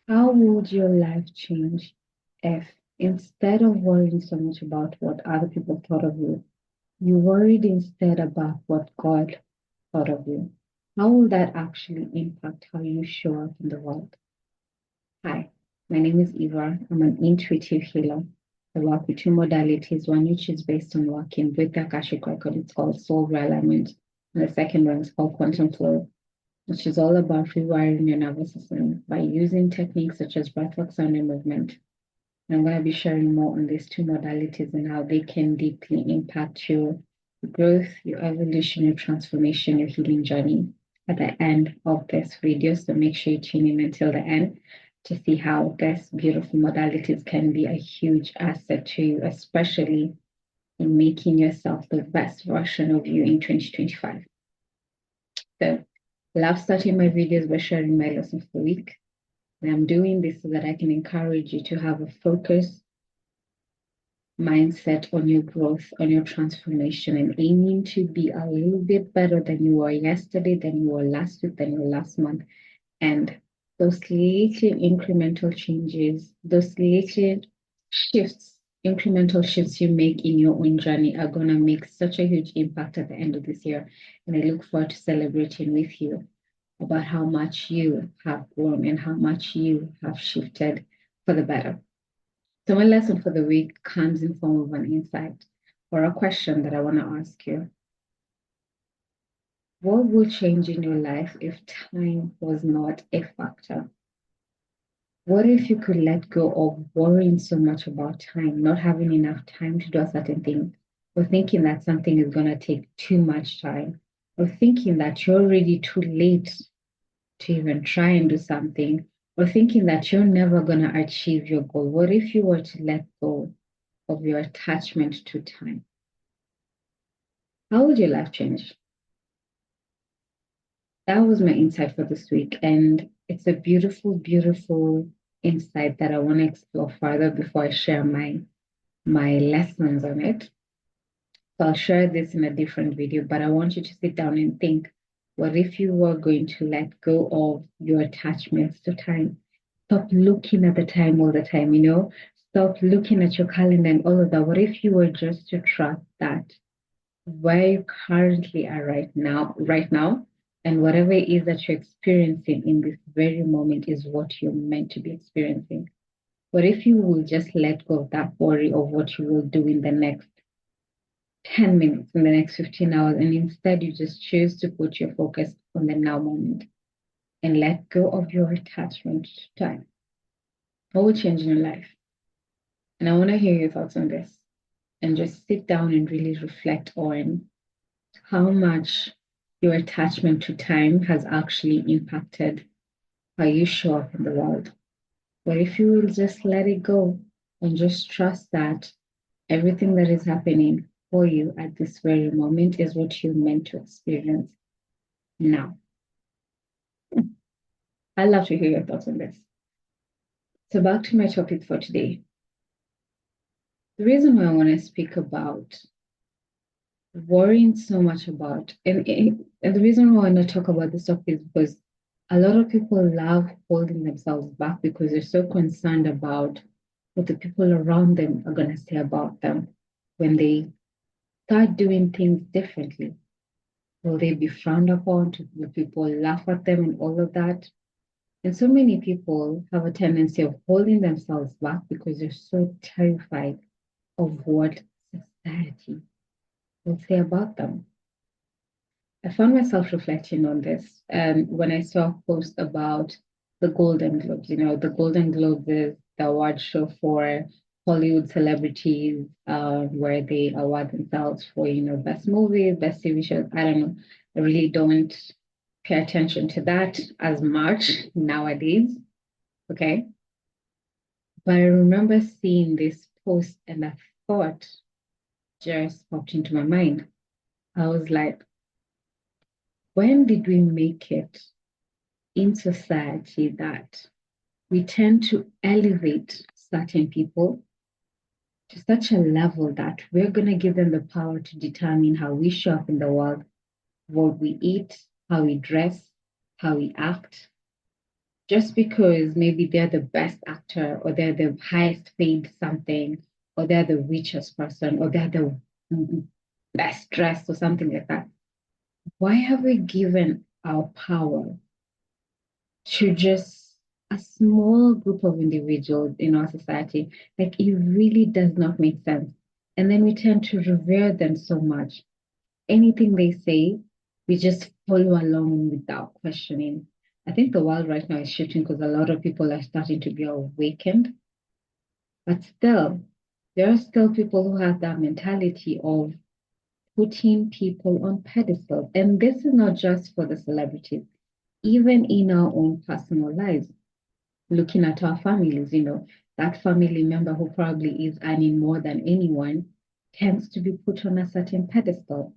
How would your life change if instead of worrying so much about what other people thought of you, you worried instead about what God thought of you? How will that actually impact how you show up in the world? Hi, my name is Eva. I'm an intuitive healer. I work with two modalities, one which is based on working with the Akashic record. It's called soul realignment. And the second one is called quantum flow, which is all about rewiring your nervous system by using techniques such as breathwork, sound, and movement. And I'm going to be sharing more on these two modalities and how they can deeply impact your growth, your evolution, your transformation, your healing journey at the end of this video. So make sure you tune in until the end to see how these beautiful modalities can be a huge asset to you, especially in making yourself the best version of you in 2025. So I love starting my videos by sharing my lesson for the week. And I'm doing this so that I can encourage you to have a focus mindset on your growth, on your transformation, and aiming to be a little bit better than you were yesterday, than you were last week, than you were last month. And those little incremental changes, those little shifts, incremental shifts you make in your own journey are going to make such a huge impact at the end of this year. And I look forward to celebrating with you about how much you have grown and how much you have shifted for the better. So my lesson for the week comes in form of an insight or a question that I want to ask you. What would change in your life if time was not a factor? What if you could let go of worrying so much about time, not having enough time to do a certain thing, or thinking that something is going to take too much time, or thinking that you're already too late to even try and do something, or thinking that you're never going to achieve your goal? What if you were to let go of your attachment to time? How would your life change? That was my insight for this week. And it's a beautiful, beautiful insight that I want to explore further before I share my lessons on it. So I'll share this in a different video, but I want you to sit down and think, what if you were going to let go of your attachments to time? Stop looking at the time all the time, Stop looking at your calendar and all of that. What if you were just to trust that where you currently are right now, and whatever it is that you're experiencing in this very moment is what you're meant to be experiencing? What if you will just let go of that worry of what you will do in the next 10 minutes, in the next 15 hours, and instead you just choose to put your focus on the now moment and let go of your attachment to time? What will change in your life? And I want to hear your thoughts on this and just sit down and really reflect on how much your attachment to time has actually impacted how you show up in the world. But if you will just let it go and just trust that everything that is happening for you at this very moment is what you're meant to experience now. I'd love to hear your thoughts on this. So back to my topic for today. The reason why I want to speak about worrying so much about, and the reason why I want to talk about this topic is because a lot of people love holding themselves back because they're so concerned about what the people around them are going to say about them when they start doing things differently. Will they be frowned upon? Will people laugh at them and all of that? And so many people have a tendency of holding themselves back because they're so terrified of what society will say about them. I found myself reflecting on this when I saw a post about the Golden Globes. The Golden Globes is the award show for Hollywood celebrities, where they award themselves for, best movies, best TV shows. I don't know. I really don't pay attention to that as much nowadays. Okay. But I remember seeing this post and a thought just popped into my mind. I was like, when did we make it in society that we tend to elevate certain people to such a level that we're going to give them the power to determine how we show up in the world, what we eat, how we dress, how we act, just because maybe they're the best actor or they're the highest paid something or they're the richest person or they're the best dressed or something like that. Why have we given our power to just a small group of individuals in our society? Like it really does not make sense. And then we tend to revere them so much. Anything they say, we just follow along without questioning. I think the world right now is shifting because a lot of people are starting to be awakened, but still, there are still people who have that mentality of putting people on pedestals. And this is not just for the celebrities, even in our own personal lives, looking at our families, that family member who probably is earning more than anyone tends to be put on a certain pedestal,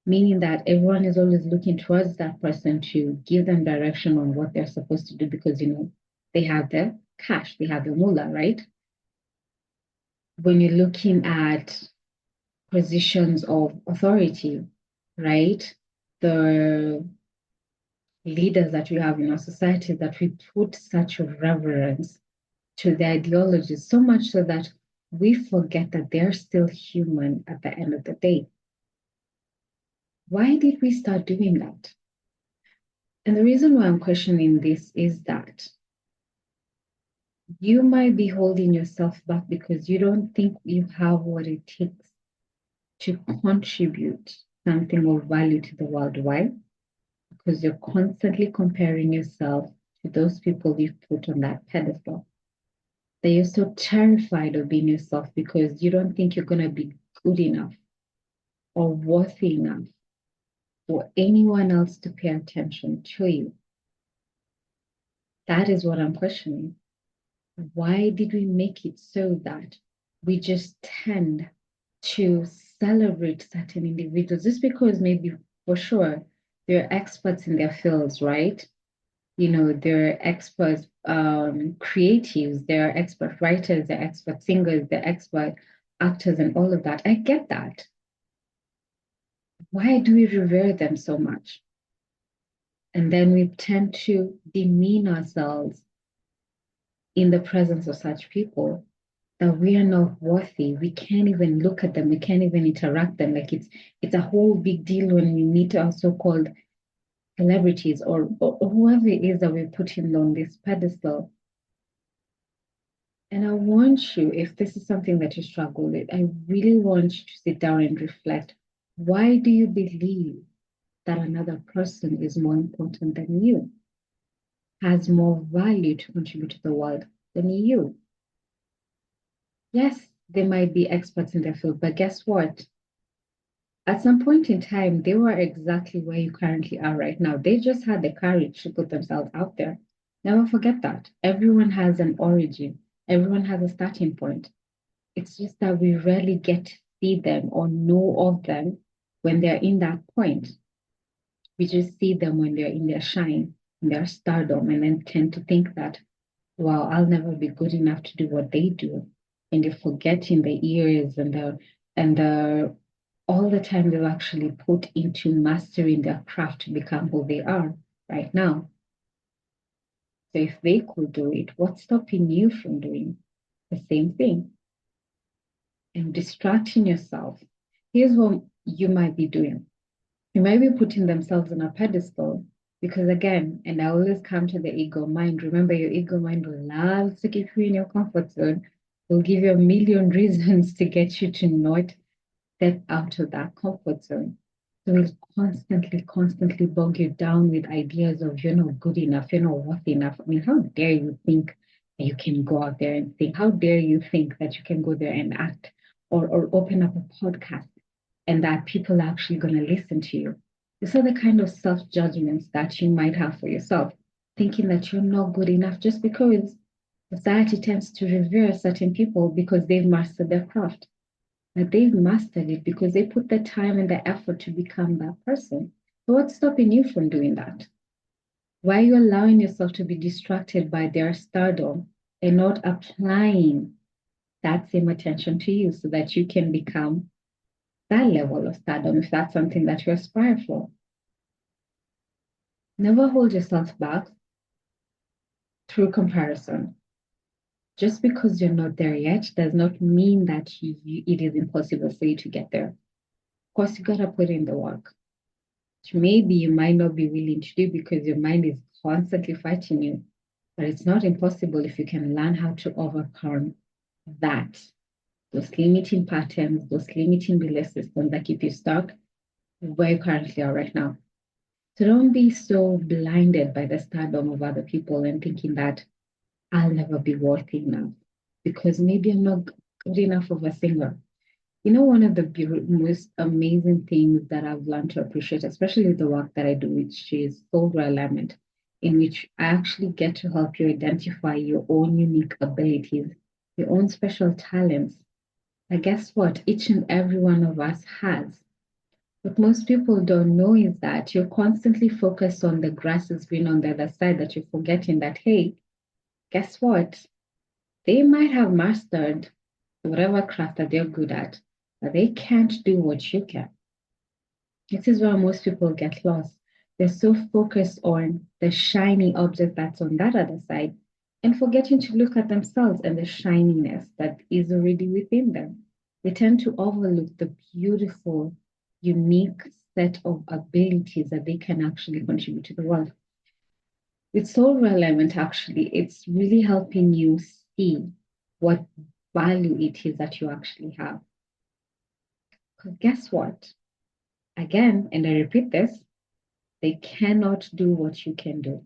meaning that everyone is always looking towards that person to give them direction on what they're supposed to do because, they have the cash, they have the moolah, right? When you're looking at positions of authority, right? The leaders that we have in our society that we put such reverence to their ideologies, so much so that we forget that they're still human at the end of the day. Why did we start doing that? And the reason why I'm questioning this is that you might be holding yourself back because you don't think you have what it takes to contribute something of value to the world. Why? Because you're constantly comparing yourself to those people you've put on that pedestal. That you're so terrified of being yourself because you don't think you're going to be good enough or worthy enough for anyone else to pay attention to you. That is what I'm questioning. Why did we make it so that we just tend to celebrate certain individuals just because maybe for sure they're experts in their fields, right? They're expert creatives, they're expert writers, they're expert singers, they're expert actors, and all of that. I get that. Why do we revere them so much? And then we tend to demean ourselves in the presence of such people that we are not worthy. We can't even look at them. We can't even interact them. Like it's a whole big deal when we meet our so-called celebrities or whoever it is that we're putting on this pedestal. And I want you, if this is something that you struggle with, I really want you to sit down and reflect. Why do you believe that another person is more important than you, has more value to contribute to the world than you? Yes, they might be experts in their field, but guess what? At some point in time, they were exactly where you currently are right now. They just had the courage to put themselves out there. Never forget that. Everyone has an origin, everyone has a starting point. It's just that we rarely get to see them or know of them when they're in that point. We just see them when they're in their shine, in their stardom, and then tend to think that, wow, I'll never be good enough to do what they do. And they're forgetting the years and the all the time they've actually put into mastering their craft to become who they are right now. So if they could do it, what's stopping you from doing the same thing and distracting yourself? Here's what you might be doing. You might be putting themselves on a pedestal because again, and I always come to the ego mind. Remember, your ego mind loves to keep you in your comfort zone. Will give you a million reasons to get you to not step out of that comfort zone. So it's constantly bog you down with ideas of you're not good enough, you're not worthy enough. I mean, how dare you think that you can go out there and think? How dare you think that you can go there and act or open up a podcast and that people are actually going to listen to you? These are the kind of self-judgments that you might have for yourself, thinking that you're not good enough just because society tends to revere certain people because they've mastered their craft. But they've mastered it because they put the time and the effort to become that person. So what's stopping you from doing that? Why are you allowing yourself to be distracted by their stardom and not applying that same attention to you so that you can become that level of stardom if that's something that you aspire for? Never hold yourself back. through comparison. Just because you're not there yet does not mean that it is impossible for you to get there. Of course, you gotta put in the work, which maybe you might not be willing to do because your mind is constantly fighting you. But it's not impossible if you can learn how to overcome that, those limiting patterns, those limiting belief systems that keep you stuck where you currently are right now. So don't be so blinded by the stardom of other people and thinking that I'll never be worthy enough because maybe I'm not good enough of a singer. You know, one of the most amazing things that I've learned to appreciate, especially with the work that I do, which is soul alignment, in which I actually get to help you identify your own unique abilities, your own special talents. And guess what? Each and every one of us has. What most people don't know is that you're constantly focused on the grass is green on the other side, that you're forgetting that, hey, guess what? They might have mastered whatever craft that they're good at, but they can't do what you can. This is where most people get lost. They're so focused on the shiny object that's on that other side and forgetting to look at themselves and the shininess that is already within them. They tend to overlook the beautiful, unique set of abilities that they can actually contribute to the world. With soul alignment, actually, it's really helping you see what value it is that you actually have. Because guess what? Again, and I repeat this, they cannot do what you can do.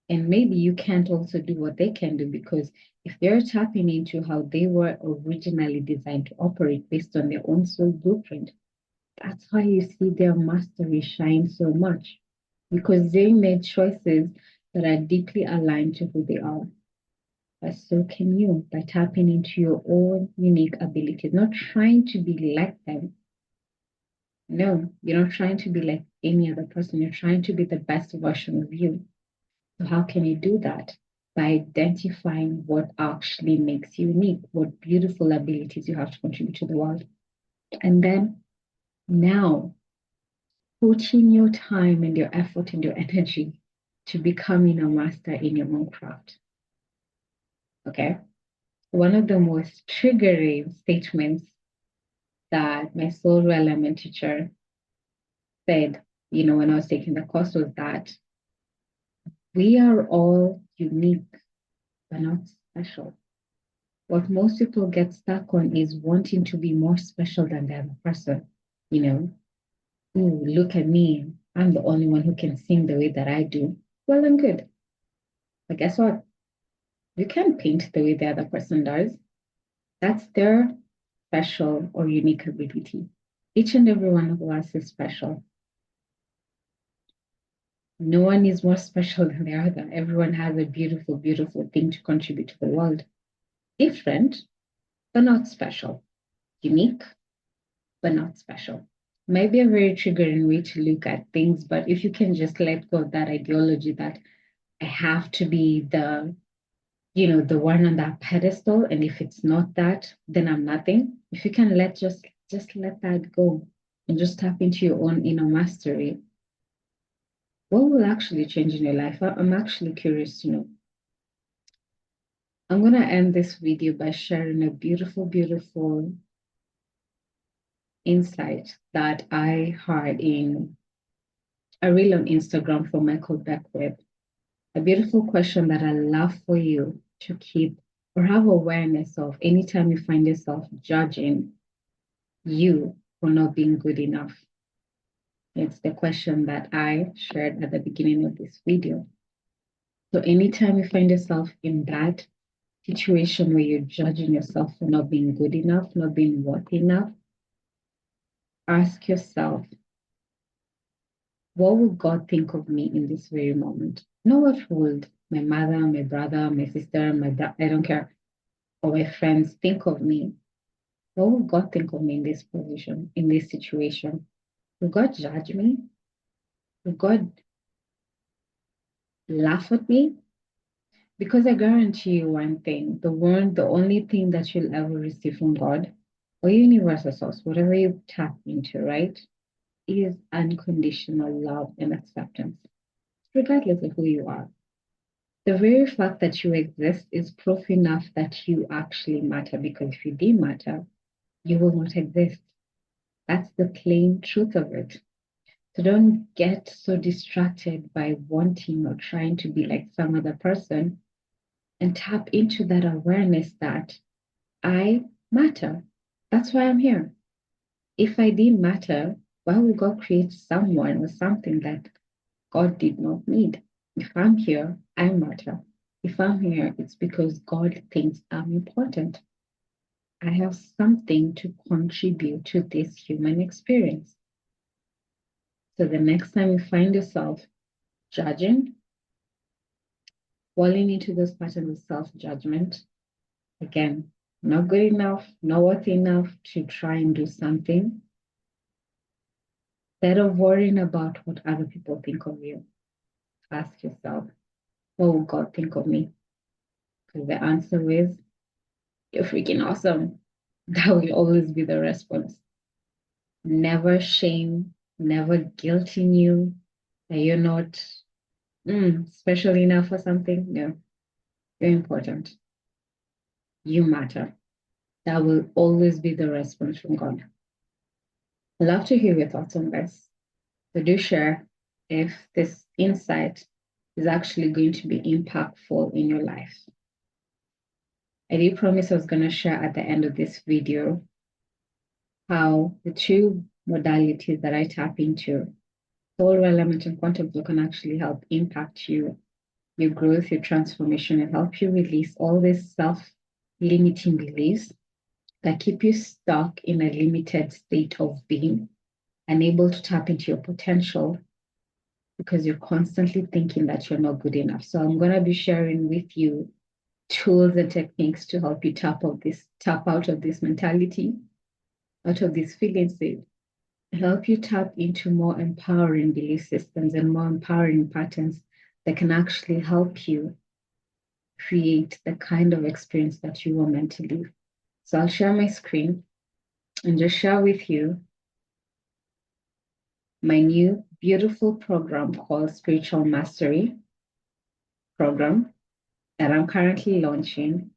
And maybe you can't also do what they can do because if they're tapping into how they were originally designed to operate based on their own soul blueprint, that's why you see their mastery shine so much because they made choices that are deeply aligned to who they are. But so can you by tapping into your own unique abilities, not trying to be like them. No, you're not trying to be like any other person. You're trying to be the best version of you. So, how can you do that? By identifying what actually makes you unique, what beautiful abilities you have to contribute to the world. And then now, put in your time and your effort and your energy to becoming a master in your own craft. Okay? One of the most triggering statements that my soul element teacher said, when I was taking the course was that we are all unique, but not special. What most people get stuck on is wanting to be more special than the other person. Ooh, look at me. I'm the only one who can sing the way that I do. Well, I'm good. But guess what? You can't paint the way the other person does. That's their special or unique ability. Each and every one of us is special. No one is more special than the other. Everyone has a beautiful, beautiful thing to contribute to the world. Different, but not special. Unique, but not special. Might be a very triggering way to look at things, but if you can just let go of that ideology that I have to be the one on that pedestal, and if it's not that, then I'm nothing. If you can just let that go and just tap into your own inner mastery, what will actually change in your life? I'm actually curious to know. I'm going to end this video by sharing a beautiful, beautiful insight that I heard in a reel on Instagram from Michael Beckwith. A beautiful question that I love for you to keep or have awareness of anytime you find yourself judging you for not being good enough. It's the question that I shared at the beginning of this video. So anytime you find yourself in that situation where you're judging yourself for not being good enough, not being worthy enough, ask yourself, what would God think of me in this very moment? Not what would my mother, my brother, my sister, my dad, I don't care, or my friends think of me. What would God think of me in this position, in this situation? Will God judge me? Will God laugh at me? Because I guarantee you one thing, the only thing that you'll ever receive from God or universal source, whatever you tap into, right, is unconditional love and acceptance, regardless of who you are. The very fact that you exist is proof enough that you actually matter, because if you didn't matter, you will not exist. That's the plain truth of it. So don't get so distracted by wanting or trying to be like some other person, and tap into that awareness that I matter. That's why I'm here. If I didn't matter, why would God create someone or something that God did not need? If I'm here, I matter. If I'm here, it's because God thinks I'm important. I have something to contribute to this human experience. So the next time you find yourself judging, falling into those patterns of self-judgment, again, not good enough, not worthy enough to try and do something, instead of worrying about what other people think of you, ask yourself, what will God think of me? Because the answer is, you're freaking awesome. That will always be the response. Never shame, never guilting you that you're not special enough for something. No, you're important. You matter. That will always be the response from God. I'd love to hear your thoughts on this. So do share if this insight is actually going to be impactful in your life. I did promise I was going to share at the end of this video how the two modalities that I tap into, soul element and quantum flow, can actually help impact you, your growth, your transformation, and help you release all these self-limiting beliefs that keep you stuck in a limited state of being, unable to tap into your potential because you're constantly thinking that you're not good enough. So I'm going to be sharing with you tools and techniques to help you tap out of this mentality, out of this feeling state, help you tap into more empowering belief systems and more empowering patterns that can actually help you create the kind of experience that you were meant to live. So I'll share my screen and just share with you my new beautiful program called Spiritual Mastery Program that I'm currently launching.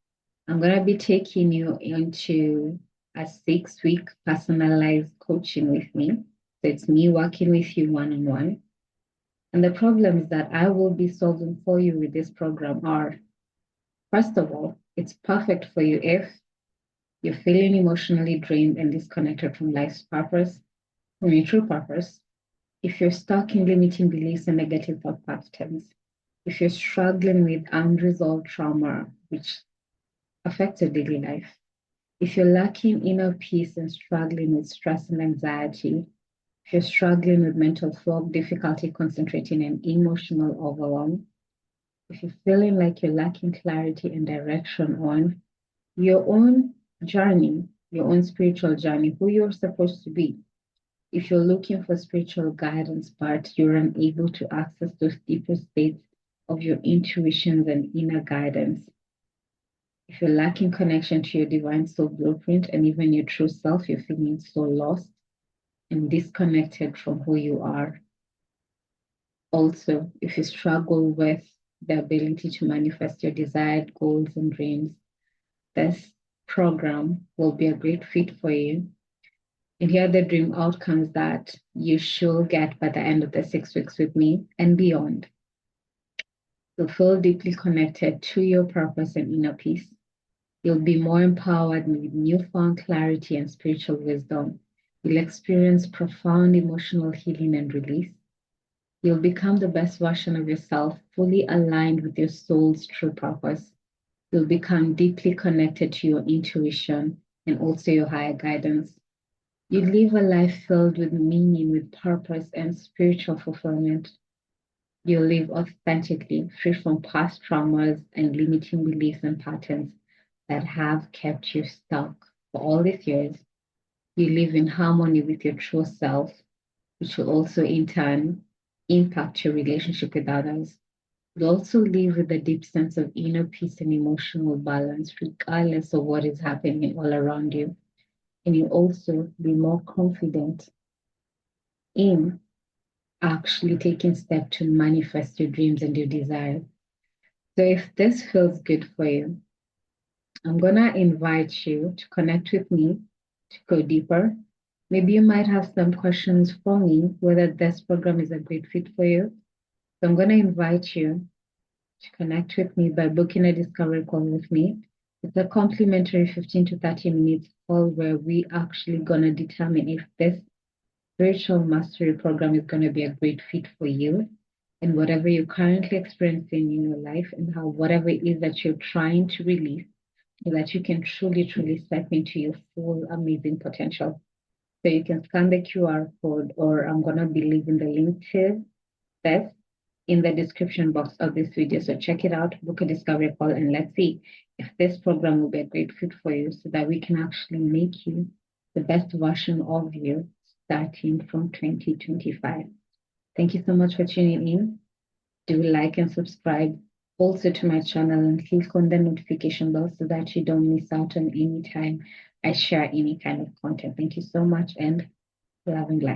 I'm going to be taking you into a 6-week personalized coaching with me. So it's me working with you one-on-one. And the problems that I will be solving for you with this program are, first of all, it's perfect for you if you're feeling emotionally drained and disconnected from life's purpose, from your true purpose. If you're stuck in limiting beliefs and negative thought patterns, if you're struggling with unresolved trauma, which affects your daily life, if you're lacking inner peace and struggling with stress and anxiety, if you're struggling with mental fog, difficulty concentrating, and emotional overwhelm, if you're feeling like you're lacking clarity and direction on your own journey, your own spiritual journey, who you're supposed to be, if you're looking for spiritual guidance, but you're unable to access those deeper states of your intuitions and inner guidance, if you're lacking connection to your divine soul blueprint and even your true self, you're feeling so lost and disconnected from who you are. Also, if you struggle with the ability to manifest your desired goals and dreams, this program will be a great fit for you. And here are the dream outcomes that you should get by the end of the 6 weeks with me and beyond. You'll feel deeply connected to your purpose and inner peace. You'll be more empowered with newfound clarity and spiritual wisdom. You'll experience profound emotional healing and release. You'll become the best version of yourself, fully aligned with your soul's true purpose. You'll become deeply connected to your intuition and also your higher guidance. You live a life filled with meaning, with purpose, and spiritual fulfillment. You live authentically, free from past traumas and limiting beliefs and patterns that have kept you stuck for all these years. You live in harmony with your true self, which will also in turn impact your relationship with others. You also live with a deep sense of inner peace and emotional balance, regardless of what is happening all around you. And you also be more confident in actually taking steps to manifest your dreams and your desires. So if this feels good for you, I'm going to invite you to connect with me to go deeper. Maybe you might have some questions for me, whether this program is a great fit for you. So I'm going to invite you to connect with me by booking a discovery call with me. It's a complimentary 15 to 30 minutes call where we actually going to determine if this spiritual mastery program is going to be a great fit for you and whatever you're currently experiencing in your life and how whatever it is that you're trying to release so that you can truly step into your full amazing potential. So you can scan the QR code, or I'm going to be leaving the link to this in the description box of this video. So check it out, book a discovery call, and let's see if this program will be a great fit for you so that we can actually make you the best version of you starting from 2025. Thank you so much for tuning in. Do like and subscribe also to my channel and click on the notification bell so that you don't miss out on any time I share any kind of content. Thank you so much and love and light.